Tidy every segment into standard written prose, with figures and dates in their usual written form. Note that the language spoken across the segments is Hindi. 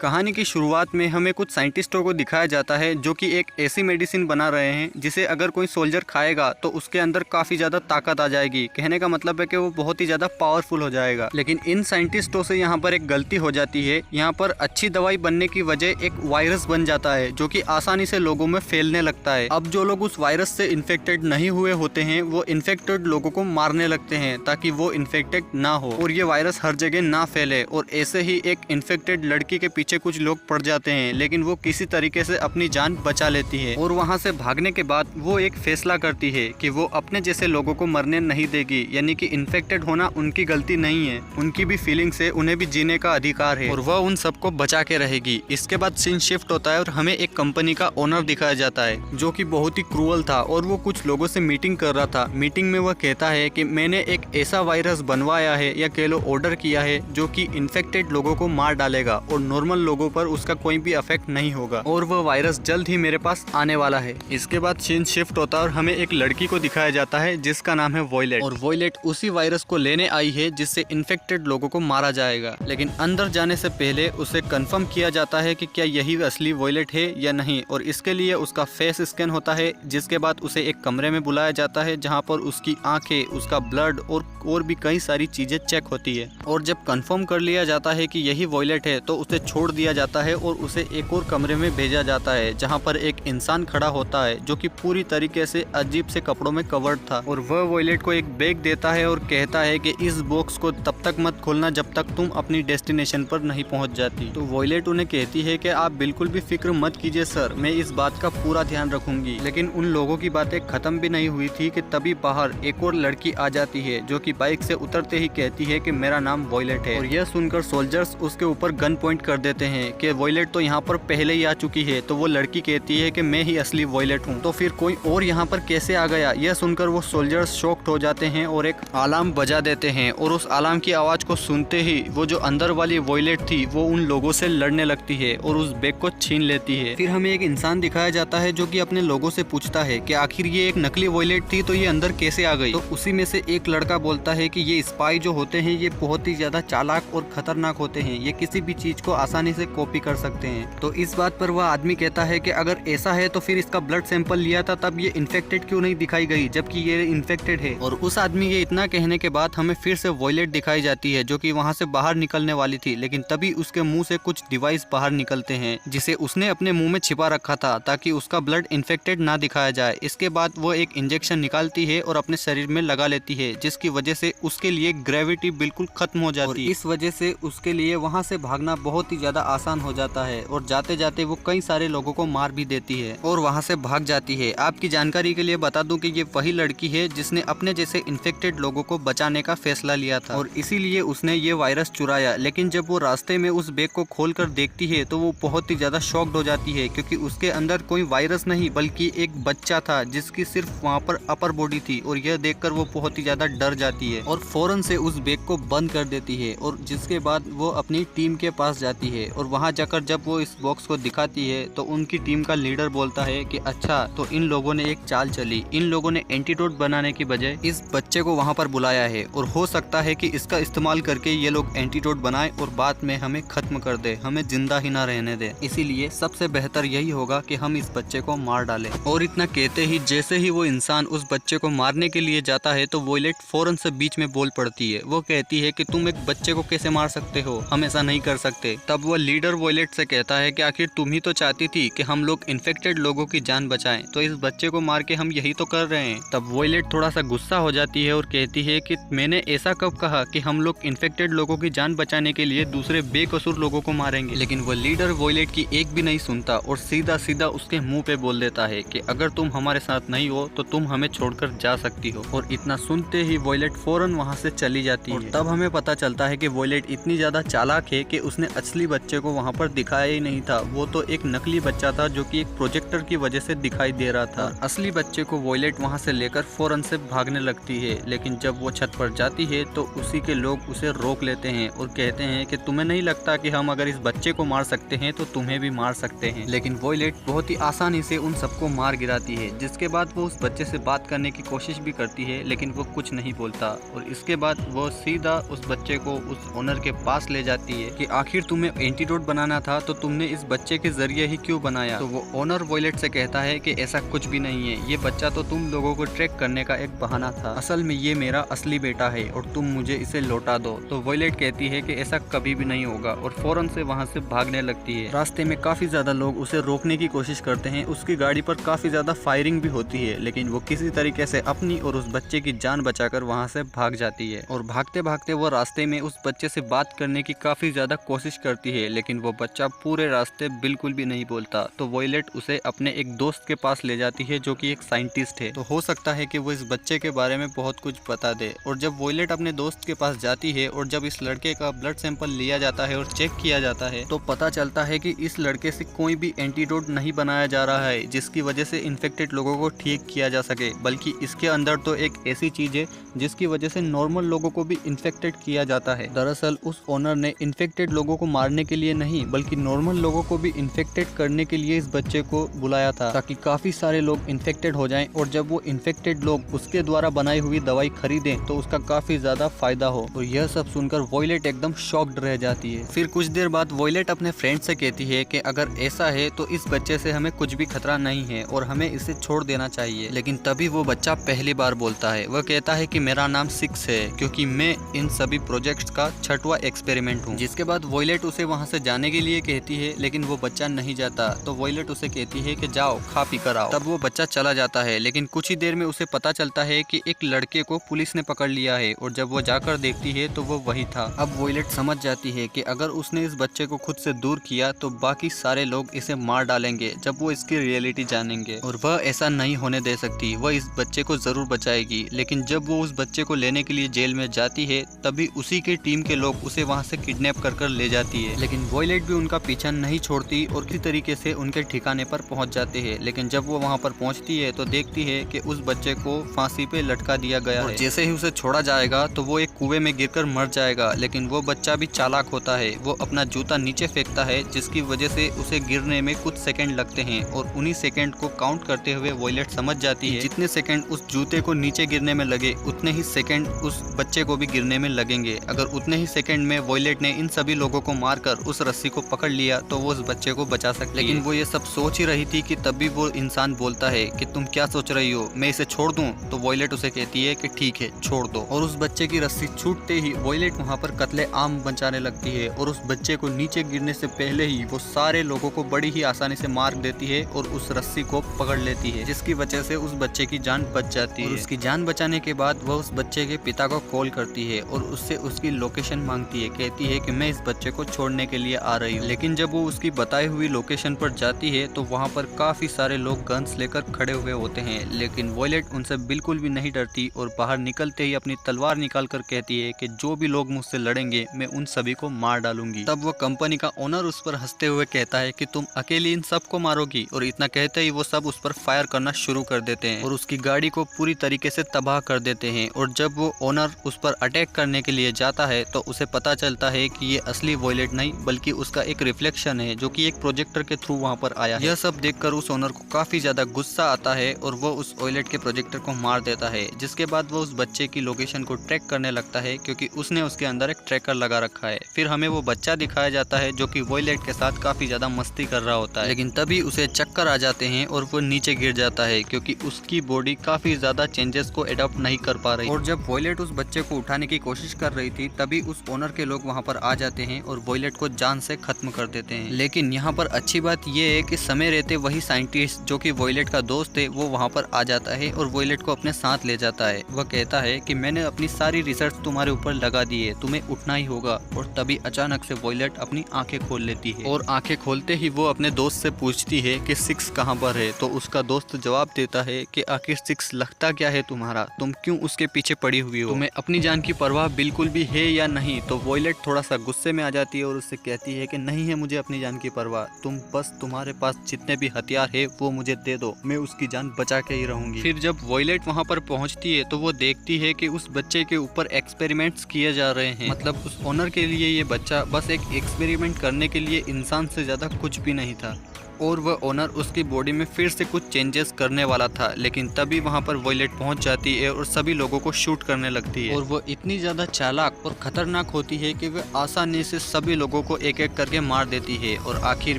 कहानी की शुरुआत में हमें कुछ साइंटिस्टों को दिखाया जाता है जो कि एक ऐसी मेडिसिन बना रहे हैं जिसे अगर कोई सोल्जर खाएगा तो उसके अंदर काफ़ी ज़्यादा ताकत आ जाएगी। कहने का मतलब है कि वो बहुत ही ज़्यादा पावरफुल हो जाएगा। लेकिन इन साइंटिस्टों से यहाँ पर एक गलती हो जाती है। यहाँ पर अच्छी दवाई बनने की वजह एक वायरस बन जाता है जो कि आसानी से लोगों में फैलने लगता है। अब जो लोग उस वायरस से इन्फेक्टेड नहीं हुए होते हैं वो इन्फेक्टेड लोगों को मारने लगते हैं ताकि वो इन्फेक्टेड ना हो और ये वायरस हर जगह ना फैले। और ऐसे ही एक इन्फेक्टेड लड़की के पीछे कुछ लोग पड़ जाते हैं, लेकिन वो किसी तरीके से अपनी जान बचा लेती है और वहाँ से भागने के बाद वो एक फैसला करती है कि वो अपने जैसे लोगों को मरने नहीं देगी। यानी कि इन्फेक्टेड होना उनकी गलती नहीं है, उनकी भी फीलिंग्स है, उन्हें भी जीने का अधिकार है और वह उन सबको बचा के रहेगी। इसके बाद सीन शिफ्ट होता है और हमें एक कंपनी का ओनर दिखाया जाता है जो कि बहुत ही क्रूअल था और वो कुछ लोगों से मीटिंग कर रहा था। मीटिंग में वह कहता है कि मैंने एक ऐसा वायरस बनवाया है या कह लो ऑर्डर किया है जो कि इन्फेक्टेड लोगों को मार डालेगा और नॉर्मल लोगों पर उसका कोई भी इफेक्ट नहीं होगा और वह वायरस जल्द ही मेरे पास आने वाला है। इसके बाद सीन शिफ्ट होता है और हमें एक लड़की को दिखाया जाता है जिसका नाम है वॉयलेट और वॉयलेट उसी वायरस को लेने आई है जिससे इन्फेक्टेड लोगों को मारा जाएगा। लेकिन अंदर जाने से पहले उसे कंफर्म किया जाता है कि क्या यही असली वॉयलेट है या नहीं और इसके लिए उसका फेस स्कैन होता है। जिसके बाद उसे एक कमरे में बुलाया जाता है जहाँ पर उसकी आंखें, उसका ब्लड और भी कई सारी चीजें चेक होती है और जब कंफर्म कर लिया जाता है कि यही वॉयलेट है तो उसे छोड़ दिया जाता है और उसे एक और कमरे में भेजा जाता है जहां पर एक इंसान खड़ा होता है जो कि पूरी तरीके से अजीब से कपड़ों में कवर्ड था और वह वॉयलेट को एक बैग देता है और कहता है कि इस बॉक्स को तब तक मत खोलना जब तक तुम अपनी डेस्टिनेशन पर नहीं पहुंच जाती। तो वॉयलेट उन्हें कहती है कि आप बिल्कुल भी फिक्र मत कीजिए सर, मैं इस बात का पूरा ध्यान रखूंगी। लेकिन उन लोगों की बातें खत्म भी नहीं हुई थी कि तभी बाहर एक और लड़की आ जाती है जो कि बाइक से उतरते ही कहती है कि मेरा नाम वॉयलेट है और यह सुनकर सोल्जर्स उसके ऊपर गन पॉइंट कर देते हैं कि वॉयलेट तो यहाँ पर पहले ही आ चुकी है। तो वो लड़की कहती है कि मैं ही असली वॉयलेट हूँ, तो फिर कोई और यहाँ पर कैसे आ गया। यह सुनकर वो सोल्जर्स शॉक्ड हो जाते हैं और एक अलार्म बजा देते हैं और उस अलार्म की आवाज को सुनते ही वो जो अंदर वाली वॉयलेट थी वो उन लोगों से लड़ने लगती है और उस बैग को छीन लेती है। फिर हमें एक इंसान दिखाया जाता है जो कि अपने लोगों से पूछता है कि आखिर ये एक नकली वॉयलेट थी तो ये अंदर कैसे आ गई। तो उसी में से एक लड़का बोलता है कि ये स्पाई जो होते हैं ये बहुत ही ज्यादा चालाक और खतरनाक होते हैं, ये किसी भी चीज को आसानी से कॉपी कर सकते हैं। तो इस बात पर वह आदमी कहता है कि अगर ऐसा है तो फिर इसका ब्लड सैंपल लिया था तब ये इन्फेक्टेड क्यों नहीं दिखाई गई जबकि ये इन्फेक्टेड है। और उस आदमी के इतना कहने के बाद हमें फिर से वॉयलेट दिखाई जाती है जो कि वहां से बाहर निकलने वाली थी, लेकिन तभी उसके मुंह से कुछ डिवाइस बाहर निकलते हैं जिसे उसने अपने मुंह में छिपा रखा था ताकि उसका ब्लड इन्फेक्टेड ना दिखाया जाए। इसके बाद वो एक इंजेक्शन निकालती है और अपने शरीर में लगा लेती है जिसकी वजह से उसके लिए ग्रेविटी बिल्कुल खत्म हो जाती है। इस वजह से उसके लिए वहाँ से भागना बहुत ही ज्यादा आसान हो जाता है और जाते जाते वो कई सारे लोगों को मार भी देती है और वहाँ से भाग जाती है। आपकी जानकारी के लिए बता दूं कि ये वही लड़की है जिसने अपने जैसे इन्फेक्टेड लोगों को बचाने का फैसला लिया था और इसीलिए उसने ये वायरस चुराया। लेकिन जब वो रास्ते में उस बैग को खोलकर देखती है तो वो बहुत ही ज्यादा शॉक्ड हो जाती है क्योंकि उसके अंदर कोई वायरस नहीं बल्कि एक बच्चा था जिसकी सिर्फ वहाँ पर अपर बॉडी थी और यह देखकर वो बहुत ही ज्यादा डर जाती है और फौरन से उस बैग को बंद कर देती है। और जिसके बाद वो अपनी टीम के पास जाती है और वहां जाकर जब वो इस बॉक्स को दिखाती है तो उनकी टीम का लीडर बोलता है कि अच्छा तो इन लोगों ने एक चाल चली, इन लोगों ने एंटीडोट बनाने की बजाय इस बच्चे को वहां पर बुलाया है और हो सकता है कि इसका इस्तेमाल करके ये लोग एंटीडोट बनाए और बाद में हमें खत्म कर दे, हमें जिंदा ही ना रहने दे। इसीलिए सबसे बेहतर यही होगा कि हम इस बच्चे को मार डालें। और इतना कहते ही जैसे ही वो इंसान उस बच्चे को मारने के लिए जाता है तो वॉयलेट फौरन से बीच में बोल पड़ती है। वो कहती है कि तुम एक बच्चे को कैसे मार सकते हो, हम ऐसा नहीं कर सकते। तब वो लीडर वॉयलेट से कहता है कि आखिर तुम ही तो चाहती थी कि हम लोग इन्फेक्टेड लोगों की जान बचाएं, तो इस बच्चे को मार के हम यही तो कर रहे हैं। तब वॉयलेट थोड़ा सा गुस्सा हो जाती है और कहती है कि मैंने ऐसा कब कहा कि हम लोग इन्फेक्टेड लोगों की जान बचाने के लिए दूसरे बेकसूर लोगों को मारेंगे। लेकिन वो लीडर वॉयलेट की एक भी नहीं सुनता और सीधा सीधा उसके मुंह पे बोल देता है कि अगर तुम हमारे साथ नहीं हो तो तुम हमें छोड़कर जा सकती हो। और इतना सुनते ही वॉयलेट फौरन वहां से चली जाती है। तब हमें पता चलता है कि वॉयलेट इतनी ज्यादा चालाक है कि उसने असली बच्चे को वहां पर दिखाया ही नहीं था, वो तो एक नकली बच्चा था जो कि एक प्रोजेक्टर की वजह से दिखाई दे रहा था। असली बच्चे को वॉयलेट वहां से लेकर फौरन से भागने लगती है, लेकिन जब वो छत पर जाती है तो उसी के लोग उसे रोक लेते हैं और कहते हैं कि तुम्हें नहीं लगता कि हम अगर इस बच्चे को मार सकते हैं तो तुम्हें भी मार सकते हैं। लेकिन वॉयलेट बहुत ही आसानी से उन सबको मार गिराती है। जिसके बाद वो उस बच्चे से बात करने की कोशिश भी करती है लेकिन वो कुछ नहीं बोलता और इसके बाद वो सीधा उस बच्चे को उस ओनर के पास ले जाती है कि आखिर तुम्हें एंटीडोट बनाना था तो तुमने इस बच्चे के जरिए ही क्यों बनाया? तो वो ओनर वॉयलेट से कहता है कि ऐसा कुछ भी नहीं है, ये बच्चा तो तुम लोगों को ट्रैक करने का एक बहाना था, असल में ये मेरा असली बेटा है और तुम मुझे इसे लौटा दो। तो वॉयलेट कहती है कि ऐसा कभी भी नहीं होगा और फौरन से वहाँ से भागने लगती है। रास्ते में काफी ज्यादा लोग उसे रोकने की कोशिश करते हैं, उसकी गाड़ी पर काफी ज्यादा फायरिंग भी होती है, लेकिन वो किसी तरीके से अपनी और उस बच्चे की जान बचाकर वहाँ से भाग जाती है। और भागते भागते वो रास्ते में उस बच्चे से बात करने की काफी ज्यादा कोशिश करती है, लेकिन वो बच्चा पूरे रास्ते बिल्कुल भी नहीं बोलता। तो वॉयलेट उसे अपने एक दोस्त के पास ले जाती है जो कि एक साइंटिस्ट है, तो हो सकता है कि वो इस बच्चे के बारे में बहुत कुछ बता दे। और जब वॉयलेट अपने दोस्त के पास जाती है और जब इस लड़के का ब्लड सैंपल लिया जाता है और चेक किया जाता है तो पता चलता है कि इस लड़के से कोई भी एंटीडोट नहीं बनाया जा रहा है जिसकी वजह से इन्फेक्टेड लोगों को ठीक किया जा सके, बल्कि इसके अंदर तो एक ऐसी चीज है जिसकी वजह से नॉर्मल लोगों को भी इन्फेक्टेड किया जाता है। दरअसल उस ओनर ने इन्फेक्टेड लोगों को मारने के लिए नहीं बल्कि नॉर्मल लोगों को भी इन्फेक्टेड करने के लिए इस बच्चे को बुलाया था, ताकि काफी सारे लोग इन्फेक्टेड हो जाएं और जब वो इन्फेक्टेड लोग उसके द्वारा बनाई हुई दवाई खरीदें तो उसका काफी ज्यादा फायदा हो। और यह सब सुनकर वॉयलेट एकदम शॉक्ड रह जाती है। फिर कुछ देर बाद वॉयलेट अपने फ्रेंड से कहती है कि अगर ऐसा है तो इस बच्चे से हमें कुछ भी खतरा नहीं है और हमें इसे छोड़ देना चाहिए। लेकिन तभी वो बच्चा पहली बार बोलता है। वह कहता है कि मेरा नाम 6 है क्योंकि मैं इन सभी प्रोजेक्ट्स का 6वां एक्सपेरिमेंट हूँ। जिसके बाद वॉयलेट उसे वहाँ से जाने के लिए कहती है, लेकिन वो बच्चा नहीं जाता। तो वॉयलेट उसे कहती है कि जाओ खा पी कर आओ। तब वो बच्चा चला जाता है, लेकिन कुछ ही देर में उसे पता चलता है कि एक लड़के को पुलिस ने पकड़ लिया है और जब वो जाकर देखती है तो वो वही था। अब वॉयलेट समझ जाती है कि अगर उसने इस बच्चे को खुद से दूर किया तो बाकी सारे लोग इसे मार डालेंगे जब वो इसकी रियलिटी जानेंगे, और वह ऐसा नहीं होने दे सकती। वह इस बच्चे को जरूर बचाएगी। लेकिन जब वो उस बच्चे को लेने के लिए जेल में जाती है तभी उसी की टीम के लोग उसे वहां से किडनैप कर ले जाती है। लेकिन वॉयलेट भी उनका पीछा नहीं छोड़ती और किसी तरीके से उनके ठिकाने पर पहुंच जाते हैं। लेकिन जब वो वहां पर पहुंचती है तो देखती है कि उस बच्चे को फांसी पे लटका दिया गया है। जैसे ही उसे छोड़ा जाएगा तो वो एक कुएं में गिरकर मर जाएगा। लेकिन वो बच्चा भी चालाक होता है, वो अपना जूता नीचे फेंकता है जिसकी वजह से उसे गिरने में कुछ सेकंड लगते हैं और उन्हीं सेकंड को काउंट करते हुए वॉयलेट समझ जाती है जितने सेकंड उस जूते को नीचे गिरने में लगे उतने ही सेकंड उस बच्चे को भी गिरने में लगेंगे। अगर उतने ही सेकंड में वॉयलेट ने इन सभी लोगों को मारकर उस रस्सी को पकड़ लिया तो वो उस बच्चे को बचा सकती है। लेकिन वो ये सब सोच ही रही थी कि तभी वो इंसान बोलता है कि तुम क्या सोच रही हो, मैं इसे छोड़ दूं? तो वॉयलेट उसे कहती है कि ठीक है छोड़ दो। और उस बच्चे की रस्सी छूटते ही वॉयलेट वहाँ पर कत्ले आम मचाने लगती है और उस बच्चे को नीचे गिरने से पहले ही वो सारे लोगों को बड़ी ही आसानी से मार देती है और उस रस्सी को पकड़ लेती है, जिसकी वजह से उस बच्चे की जान बच जाती है। और उसकी जान बचाने के बाद वह उस बच्चे के पिता को कॉल करती है और उससे उसकी लोकेशन मांगती है। कहती है कि मैं इस बच्चे को छोड़ने के लिए आ रही हूँ। लेकिन जब वो उसकी बताई हुई लोकेशन पर जाती है तो वहाँ पर काफी सारे लोग गन्स लेकर खड़े हुए होते हैं, लेकिन वॉयलेट उनसे बिल्कुल भी नहीं डरती और बाहर निकलते ही अपनी तलवार निकाल कर कहती है कि जो भी लोग मुझसे लड़ेंगे मैं उन सभी को मार डालूंगी। तब वो कंपनी का ओनर उस पर हंसते हुए कहता है कि तुम अकेली इन सबको मारोगी, और इतना कहते ही वो सब उस पर फायर करना शुरू कर देते हैं और उसकी गाड़ी को पूरी तरीके से तबाह कर देते हैं। और जब वो ओनर उस पर अटैक करने के लिए जाता है तो उसे पता चलता है कि ये असली वॉयलेट नहीं बल्कि उसका एक रिफ्लेक्शन है जो कि एक प्रोजेक्टर के थ्रू वहाँ पर आया है। यह सब देखकर उस ओनर को काफी ज्यादा गुस्सा आता है और वो उस वॉयलेट के प्रोजेक्टर को मार देता है, जिसके बाद वो उस बच्चे की लोकेशन को ट्रैक करने लगता है क्योंकि उसने उसके अंदर एक ट्रैकर लगा रखा है। फिर हमें वो बच्चा दिखाया जाता है जो कि वॉयलेट के साथ काफी ज्यादा मस्ती कर रहा होता है, लेकिन तभी उसे चक्कर आ जाते हैं और वो नीचे गिर जाता है क्योंकि उसकी बॉडी काफी ज्यादा चेंजेस को एडॉप्ट नहीं कर पा रही। और जब वॉयलेट उस बच्चे को उठाने की कोशिश कर रही थी तभी उस ओनर के लोग वहाँ पर आ जाते हैं और वॉयलेट को जान से खत्म कर देते हैं। लेकिन यहाँ पर अच्छी बात यह है कि समय रहते वही साइंटिस्ट जो कि वॉयलेट का दोस्त है वो वहाँ पर आ जाता है और वॉयलेट को अपने साथ ले जाता है। वह कहता है कि मैंने अपनी सारी रिसर्च तुम्हारे ऊपर लगा दी है, तुम्हें उठना ही होगा। और तभी अचानक से वॉयलेट अपनी आंखें खोल लेती है और आंखें खोलते ही वो अपने दोस्त से पूछती है कि 6 कहाँ पर है। तो उसका दोस्त जवाब देता है कि आखिर 6 लगता क्या है तुम्हारा, तुम क्यों उसके पीछे पड़ी हुई हो, तुम्हें अपनी जान की परवाह बिल्कुल भी है या नहीं। तो वॉयलेट थोड़ा सा गुस्से में आ जाती है और उससे कहती है कि नहीं है मुझे अपनी जान की परवाह, तुम बस तुम्हारे पास जितने भी हथियार है वो मुझे दे दो, मैं उसकी जान बचा के ही रहूंगी। फिर जब वॉयलेट वहाँ पर पहुँचती है तो वो देखती है कि उस बच्चे के ऊपर एक्सपेरिमेंट्स किए जा रहे हैं। मतलब उस ओनर के लिए ये बच्चा बस एक एक्सपेरिमेंट करने के लिए इंसान से ज्यादा कुछ भी नहीं था। और वह ओनर उसकी बॉडी में फिर से कुछ चेंजेस करने वाला था, लेकिन तभी वहाँ पर वॉयलेट पहुँच जाती है और सभी लोगों को शूट करने लगती है। और वो इतनी ज़्यादा चालाक और खतरनाक होती है कि वह आसानी से सभी लोगों को एक एक करके मार देती है और आखिर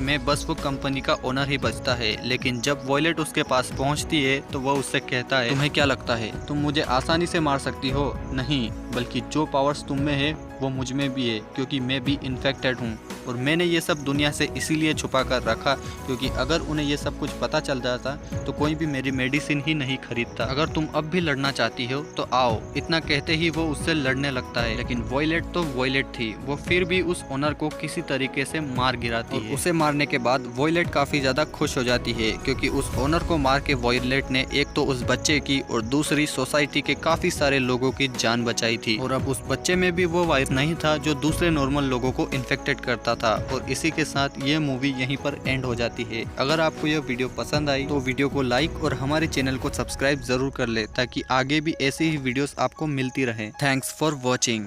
में बस वो कंपनी का ओनर ही बचता है। लेकिन जब वॉयलेट उसके पास पहुँचती है तो वह उससे कहता है, तुम्हें क्या लगता है तुम मुझे आसानी से मार सकती हो? नहीं, बल्कि जो पावर्स तुम में है वो मुझ में भी है, क्योंकि मैं भी इन्फेक्टेड हूँ और मैंने ये सब दुनिया से इसीलिए छुपा कर रखा क्योंकि अगर उन्हें ये सब कुछ पता चल जाता तो कोई भी मेरी मेडिसिन ही नहीं खरीदता। अगर तुम अब भी लड़ना चाहती हो तो आओ। इतना कहते ही वो उससे लड़ने लगता है, लेकिन वॉयलेट तो वॉयलेट थी, वो फिर भी उस ओनर को किसी तरीके से मार गिराती है। उसे मारने के बाद वॉयलेट काफी ज्यादा खुश हो जाती है क्योंकि उस ओनर को मार के वॉयलेट ने एक तो उस बच्चे की और दूसरी सोसाइटी के काफी सारे लोगों की जान बचाई थी। और अब उस बच्चे में भी वो वायरस नहीं था जो दूसरे नॉर्मल लोगों को इन्फेक्टेड करता था। और इसी के साथ ये मूवी यहीं पर एंड हो जाती है। अगर आपको यह वीडियो पसंद आई तो वीडियो को लाइक और हमारे चैनल को सब्सक्राइब जरूर कर ले ताकि आगे भी ऐसी ही वीडियोस आपको मिलती रहे। Thanks for watching.